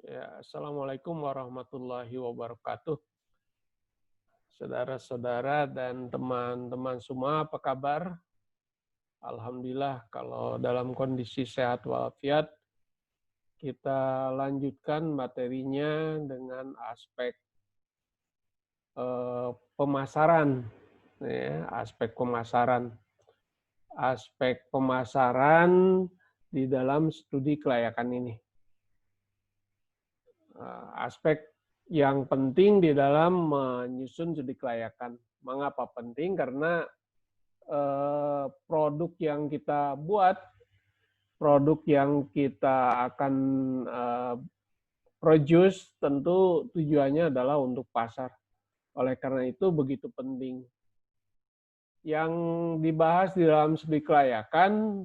Ya, Assalamualaikum warahmatullahi wabarakatuh. Saudara-saudara dan teman-teman semua, apa kabar? Alhamdulillah kalau dalam kondisi sehat walafiat. Kita lanjutkan materinya dengan aspek pemasaran. Ya, aspek pemasaran di dalam studi kelayakan ini. Aspek yang penting di dalam menyusun studi kelayakan. Mengapa penting? Karena produk yang kita buat, produk yang kita akan produce, tentu tujuannya adalah untuk pasar. Oleh karena itu begitu penting. Yang dibahas di dalam studi kelayakan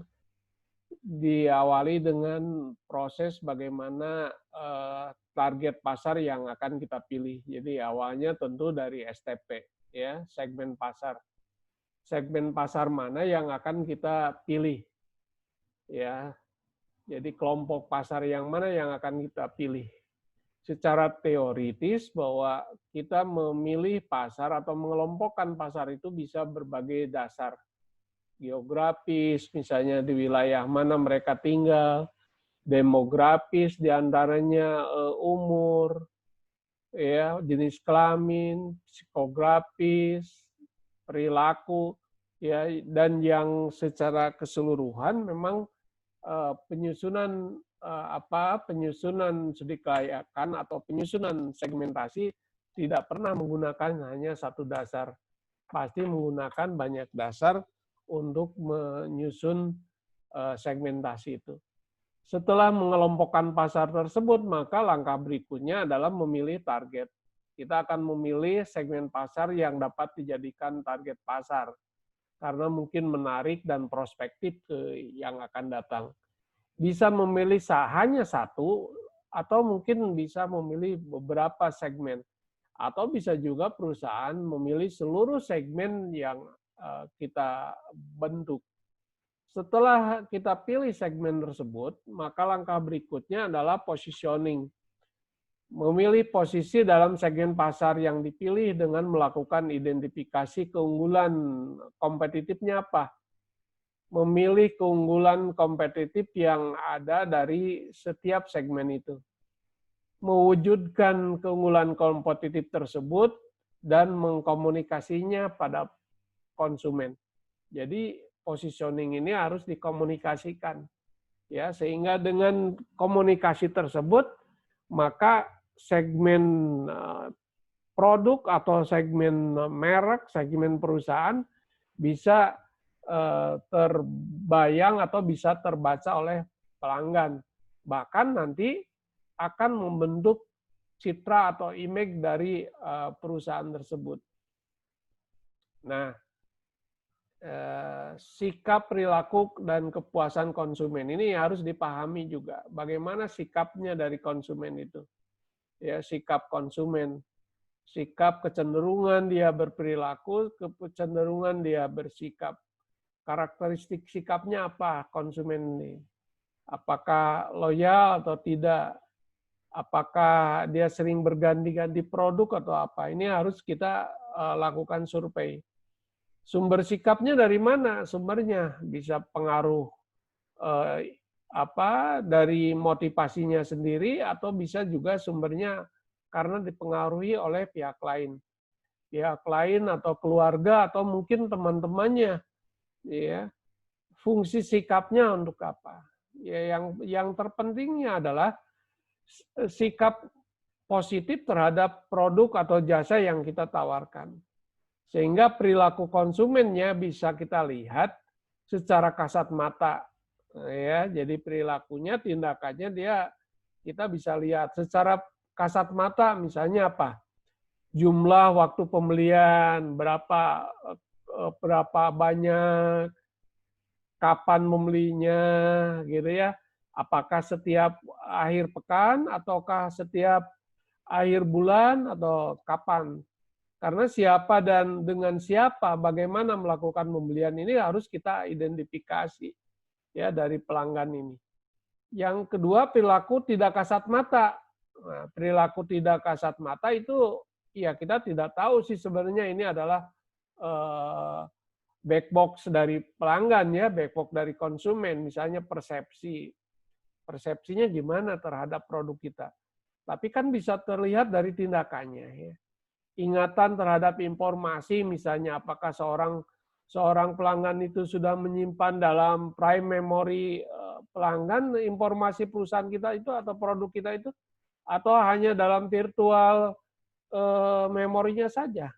diawali dengan proses bagaimana target pasar yang akan kita pilih. Jadi awalnya tentu dari STP, ya, segmen pasar. Segmen pasar mana yang akan kita pilih, ya. Jadi kelompok pasar yang mana yang akan kita pilih. Secara teoritis bahwa kita memilih pasar atau mengelompokkan pasar itu bisa berbagai dasar. Geografis, misalnya di wilayah mana mereka tinggal, demografis diantaranya umur, ya, jenis kelamin, psikografis, perilaku, ya, dan yang secara keseluruhan memang penyusunan penyusunan studi kelayakan atau penyusunan segmentasi tidak pernah menggunakan hanya satu dasar, pasti menggunakan banyak dasar untuk menyusun segmentasi itu. Setelah mengelompokkan pasar tersebut, maka langkah berikutnya adalah memilih target. Kita akan memilih segmen pasar yang dapat dijadikan target pasar, karena mungkin menarik dan prospektif ke yang akan datang. Bisa memilih hanya satu, atau mungkin bisa memilih beberapa segmen. Atau bisa juga perusahaan memilih seluruh segmen yang kita bentuk. Setelah kita pilih segmen tersebut, maka langkah berikutnya adalah positioning. Memilih posisi dalam segmen pasar yang dipilih dengan melakukan identifikasi keunggulan kompetitifnya apa. Memilih keunggulan kompetitif yang ada dari setiap segmen itu. Mewujudkan keunggulan kompetitif tersebut dan mengkomunikasinya pada konsumen. Jadi positioning ini harus dikomunikasikan, ya, sehingga dengan komunikasi tersebut maka segmen produk atau segmen merek, segmen perusahaan bisa terbayang atau bisa terbaca oleh pelanggan. Bahkan nanti akan membentuk citra atau image dari perusahaan tersebut. Nah, sikap, perilaku, dan kepuasan konsumen ini harus dipahami juga. Bagaimana sikapnya dari konsumen itu? Ya, sikap konsumen, sikap kecenderungan dia berperilaku, kecenderungan dia bersikap. Karakteristik sikapnya apa konsumen ini? Apakah loyal atau tidak? Apakah dia sering berganti-ganti produk atau apa? Ini harus kita lakukan survei. Sumber sikapnya dari mana? Sumbernya bisa pengaruh dari motivasinya sendiri, atau bisa juga sumbernya karena dipengaruhi oleh pihak lain atau keluarga atau mungkin teman-temannya, ya. Fungsi sikapnya untuk apa? Ya, yang terpentingnya adalah sikap positif terhadap produk atau jasa yang kita tawarkan. Sehingga perilaku konsumennya bisa kita lihat secara kasat mata. Ya, jadi perilakunya, tindakannya kita bisa lihat secara kasat mata, misalnya apa? Jumlah waktu pembelian, berapa banyak, kapan membelinya, gitu ya. Apakah setiap akhir pekan ataukah setiap akhir bulan atau kapan? Karena siapa dan dengan siapa, bagaimana melakukan pembelian ini harus kita identifikasi, ya, dari pelanggan ini. Yang kedua, perilaku tidak kasat mata. Nah, perilaku tidak kasat mata itu ya kita tidak tahu sih sebenarnya ini adalah black box dari pelanggan ya, black box dari konsumen, misalnya persepsi. Persepsinya gimana terhadap produk kita. Tapi kan bisa terlihat dari tindakannya ya. Ingatan terhadap informasi misalnya apakah seorang pelanggan itu sudah menyimpan dalam prime memory pelanggan informasi perusahaan kita itu atau produk kita itu, atau hanya dalam virtual memorinya saja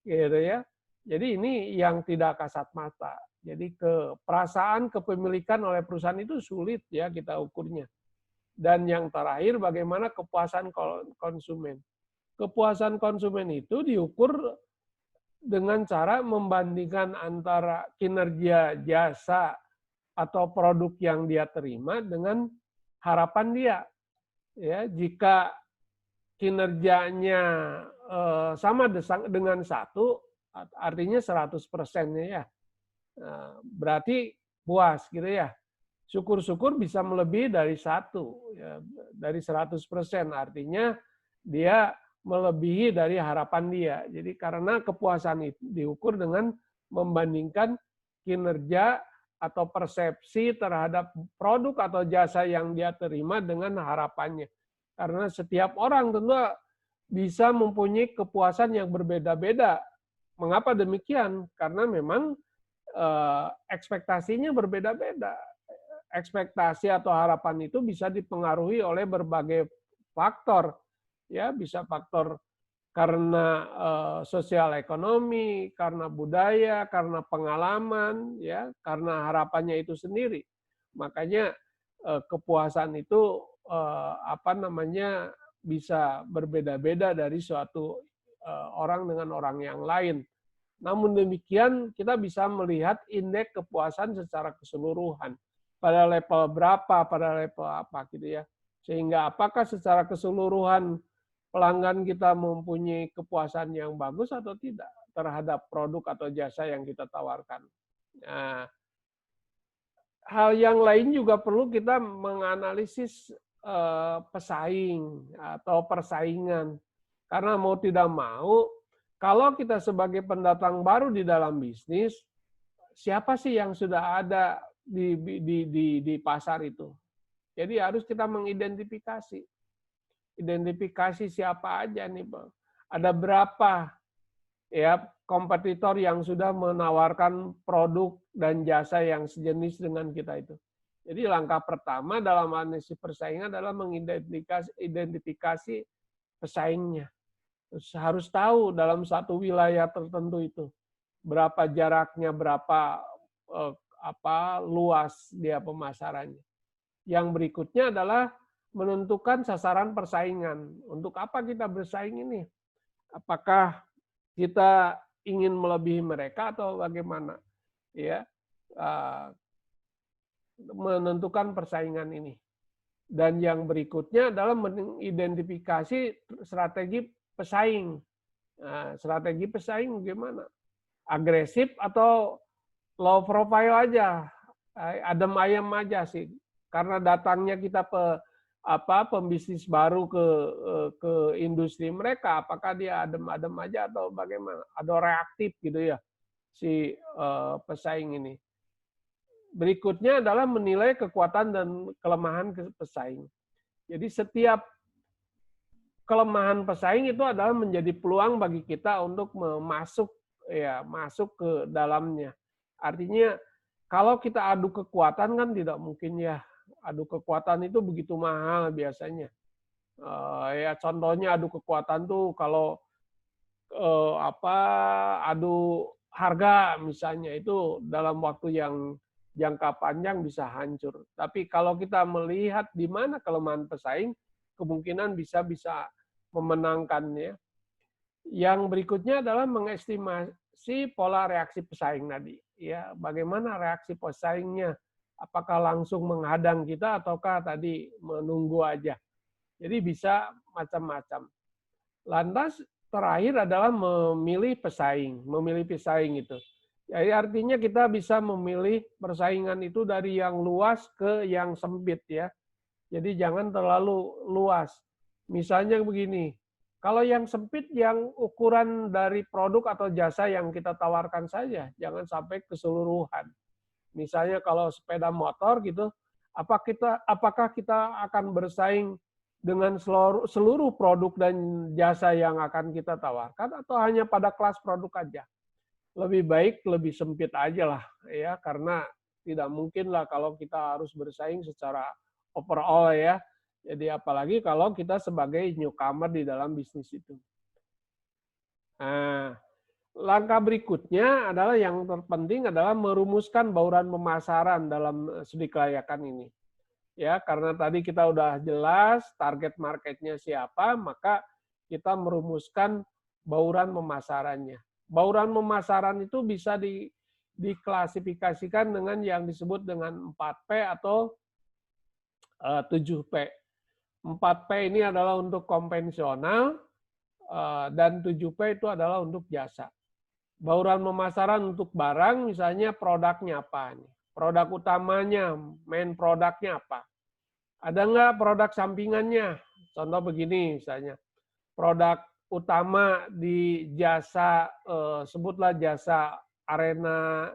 gitu ya. Jadi ini yang tidak kasat mata. Jadi perasaan kepemilikan oleh perusahaan itu sulit ya kita ukurnya. Dan yang terakhir bagaimana kepuasan konsumen. Kepuasan konsumen itu diukur dengan cara membandingkan antara kinerja jasa atau produk yang dia terima dengan harapan dia. Ya, jika kinerjanya sama dengan 1, artinya 100% ya. Berarti puas gitu ya. Syukur-syukur bisa melebihi dari 1, ya, dari 100%, artinya dia melebihi dari harapan dia. Jadi karena kepuasan itu diukur dengan membandingkan kinerja atau persepsi terhadap produk atau jasa yang dia terima dengan harapannya. Karena setiap orang tentu bisa mempunyai kepuasan yang berbeda-beda. Mengapa demikian? Karena memang ekspektasinya berbeda-beda. Ekspektasi atau harapan itu bisa dipengaruhi oleh berbagai faktor. Ya, bisa faktor karena sosial ekonomi, karena budaya, karena pengalaman, ya, karena harapannya itu sendiri. Makanya kepuasan itu bisa berbeda-beda dari suatu orang dengan orang yang lain. Namun demikian kita bisa melihat indeks kepuasan secara keseluruhan. Pada level berapa, pada level apa gitu ya. Sehingga apakah secara keseluruhan pelanggan kita mempunyai kepuasan yang bagus atau tidak terhadap produk atau jasa yang kita tawarkan. Nah, hal yang lain juga perlu kita menganalisis pesaing atau persaingan. Karena mau tidak mau, kalau kita sebagai pendatang baru di dalam bisnis, siapa sih yang sudah ada di pasar itu? Jadi harus kita mengidentifikasi. Identifikasi siapa aja nih, Bang. Ada berapa ya kompetitor yang sudah menawarkan produk dan jasa yang sejenis dengan kita itu. Jadi langkah pertama dalam analisis persaingan adalah mengidentifikasi pesaingnya. Terus harus tahu dalam satu wilayah tertentu itu berapa jaraknya, berapa luas dia pemasarannya. Yang berikutnya adalah menentukan sasaran persaingan. Untuk apa kita bersaing ini? Apakah kita ingin melebihi mereka atau bagaimana? Ya, menentukan persaingan ini. Dan yang berikutnya adalah mengidentifikasi strategi pesaing. Nah, strategi pesaing bagaimana? Agresif atau low profile aja, adem ayem aja sih. Karena datangnya kita pembisnis baru ke industri mereka, apakah dia adem-adem aja atau bagaimana? Ada reaktif gitu ya si pesaing ini. Berikutnya adalah menilai kekuatan dan kelemahan pesaing. Jadi setiap kelemahan pesaing itu adalah menjadi peluang bagi kita untuk masuk ke dalamnya. Artinya kalau kita adu kekuatan kan tidak mungkin ya. Adu kekuatan itu begitu mahal biasanya. Ya contohnya adu kekuatan tuh kalau adu harga misalnya itu dalam waktu yang jangka panjang bisa hancur. Tapi kalau kita melihat di mana kelemahan pesaing, kemungkinan bisa memenangkannya. Yang berikutnya adalah mengestimasi pola reaksi pesaing tadi. Ya, bagaimana reaksi pesaingnya? Apakah langsung menghadang kita ataukah tadi menunggu aja? Jadi bisa macam-macam. Lantas terakhir adalah memilih pesaing itu. Jadi artinya kita bisa memilih persaingan itu dari yang luas ke yang sempit ya. Jadi jangan terlalu luas. Misalnya begini, kalau yang sempit yang ukuran dari produk atau jasa yang kita tawarkan saja, jangan sampai keseluruhan. Misalnya kalau sepeda motor gitu, apakah kita akan bersaing dengan seluruh produk dan jasa yang akan kita tawarkan atau hanya pada kelas produk aja? Lebih baik lebih sempit aja lah ya, karena tidak mungkin lah kalau kita harus bersaing secara overall ya. Jadi apalagi kalau kita sebagai newcomer di dalam bisnis itu. Nah, langkah berikutnya adalah yang terpenting adalah merumuskan bauran pemasaran dalam studi kelayakan ini. Ya, karena tadi kita udah jelas target marketnya siapa, maka kita merumuskan bauran pemasarannya. Bauran pemasaran itu bisa diklasifikasikan dengan yang disebut dengan 4P atau 7P. 4P ini adalah untuk konvensional, dan 7P itu adalah untuk jasa. Bauran pemasaran untuk barang, misalnya produknya apa nih? Produk utamanya, main produknya apa? Ada nggak produk sampingannya? Contoh begini misalnya, produk utama di jasa, sebutlah jasa arena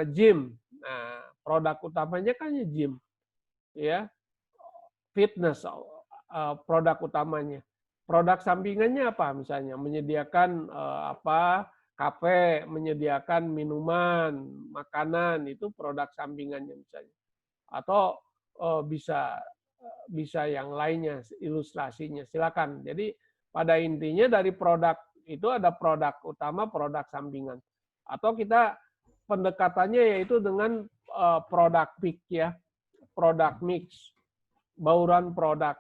gym. Nah, produk utamanya kan gym, ya, fitness, produk utamanya. Produk sampingannya apa? Misalnya menyediakan kafe, menyediakan minuman, makanan, itu produk sampingannya misalnya. Atau bisa yang lainnya, ilustrasinya, silakan. Jadi pada intinya dari produk itu ada produk utama, produk sampingan. Atau kita pendekatannya yaitu dengan produk mix ya, produk mix, bauran produk,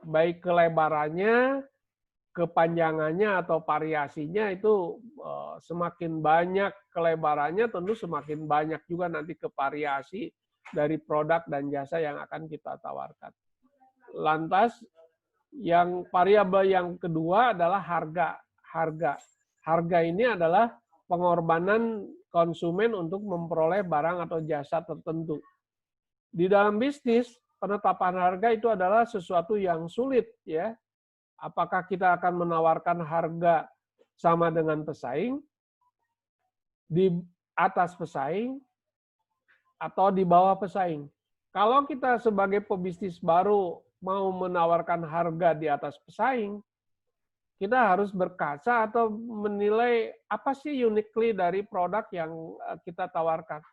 baik kelebarannya, kepanjangannya atau variasinya itu semakin banyak kelebarannya tentu semakin banyak juga nanti ke variasi dari produk dan jasa yang akan kita tawarkan. Lantas yang variabel yang kedua adalah harga. Harga ini adalah pengorbanan konsumen untuk memperoleh barang atau jasa tertentu. Di dalam bisnis, penetapan harga itu adalah sesuatu yang sulit ya. Apakah kita akan menawarkan harga sama dengan pesaing, di atas pesaing, atau di bawah pesaing? Kalau kita sebagai pebisnis baru mau menawarkan harga di atas pesaing, kita harus berkaca atau menilai apa sih uniquely dari produk yang kita tawarkan.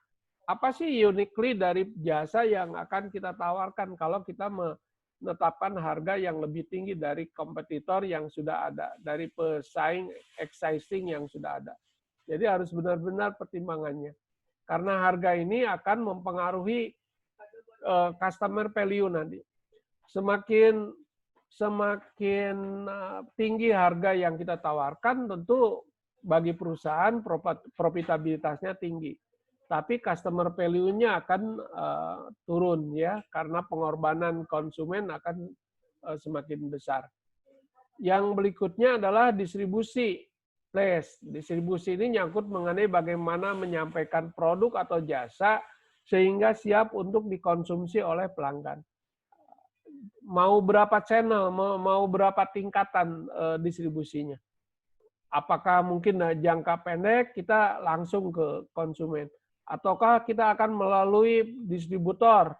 Apa sih uniquely dari jasa yang akan kita tawarkan kalau kita menetapkan harga yang lebih tinggi dari kompetitor yang sudah ada, dari pesaing existing yang sudah ada. Jadi harus benar-benar pertimbangannya. Karena harga ini akan mempengaruhi customer value nanti. Semakin tinggi harga yang kita tawarkan, tentu bagi perusahaan profitabilitasnya tinggi. Tapi customer value-nya akan turun ya, karena pengorbanan konsumen akan semakin besar. Yang berikutnya adalah distribusi. Distribusi ini nyangkut mengenai bagaimana menyampaikan produk atau jasa sehingga siap untuk dikonsumsi oleh pelanggan. Mau berapa channel, mau berapa tingkatan distribusinya. Apakah mungkin jangka pendek kita langsung ke konsumen, ataukah kita akan melalui distributor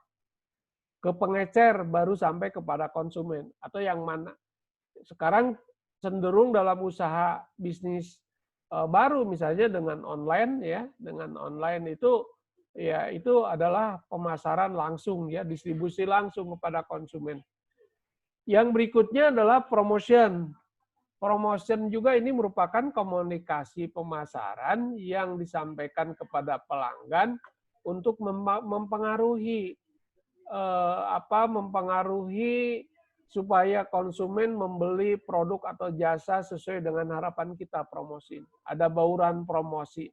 ke pengecer baru sampai kepada konsumen, atau yang mana? Sekarang cenderung dalam usaha bisnis baru misalnya dengan online ya, dengan online itu ya itu adalah pemasaran langsung ya, distribusi langsung kepada konsumen. Yang berikutnya adalah promotion. Promotion juga ini merupakan komunikasi pemasaran yang disampaikan kepada pelanggan untuk mempengaruhi supaya konsumen membeli produk atau jasa sesuai dengan harapan kita promosi. Ada bauran promosi.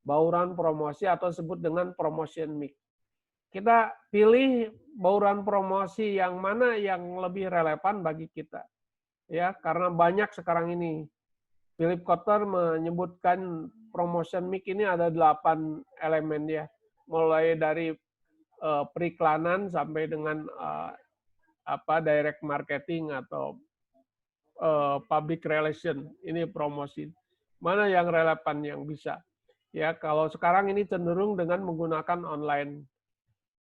Bauran promosi atau sebut dengan promotion mix. Kita pilih bauran promosi yang mana yang lebih relevan bagi kita. Ya, karena banyak sekarang ini. Philip Kotler menyebutkan promotion mix ini ada 8 elemen ya. Mulai dari periklanan sampai dengan direct marketing atau public relation, ini promosi. Mana yang relevan yang bisa? Ya, kalau sekarang ini cenderung dengan menggunakan online.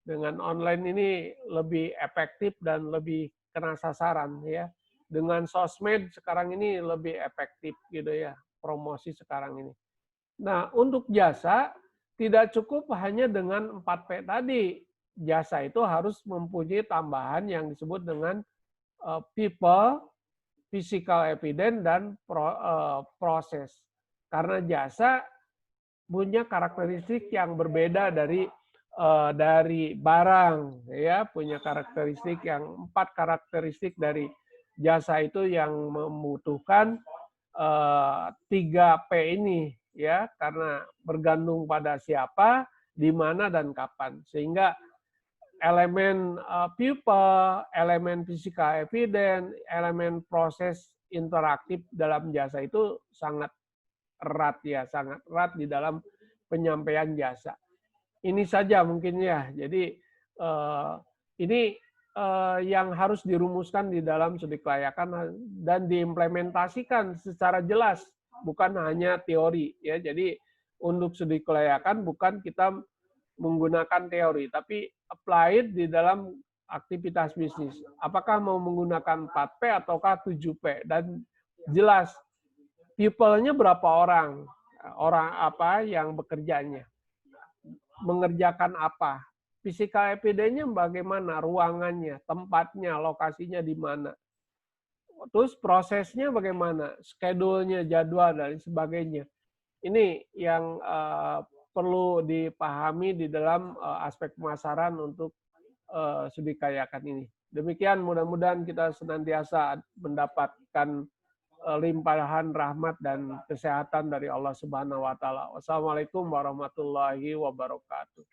Dengan online ini lebih efektif dan lebih kena sasaran ya. Dengan sosmed sekarang ini lebih efektif gitu ya, promosi sekarang ini. Nah, untuk jasa tidak cukup hanya dengan 4P tadi. Jasa itu harus mempunyai tambahan yang disebut dengan people, physical evidence, dan proses. Karena jasa punya karakteristik yang berbeda dari barang, ya, punya karakteristik yang 4 karakteristik dari jasa itu yang membutuhkan 3P ini, ya, karena bergantung pada siapa, di mana, dan kapan. Sehingga elemen people, elemen physical evidence, elemen proses interaktif dalam jasa itu sangat erat ya, sangat erat di dalam penyampaian jasa. Ini saja mungkin ya. Jadi ini yang harus dirumuskan di dalam studi kelayakan dan diimplementasikan secara jelas, bukan hanya teori ya. Jadi untuk studi kelayakan bukan kita menggunakan teori, tapi applied di dalam aktivitas bisnis. Apakah mau menggunakan 4P ataukah 7P, dan jelas people-nya berapa orang, orang apa yang bekerjanya, mengerjakan apa, physical evidence-nya bagaimana, ruangannya, tempatnya, lokasinya di mana, terus prosesnya bagaimana, schedule-nya, jadwal, dan sebagainya. Ini yang perlu dipahami di dalam aspek pemasaran untuk studi kelayakan ini. Demikian, mudah-mudahan kita senantiasa mendapatkan limpahan rahmat dan kesehatan dari Allah Subhanahu wa taala. Wassalamualaikum warahmatullahi wabarakatuh.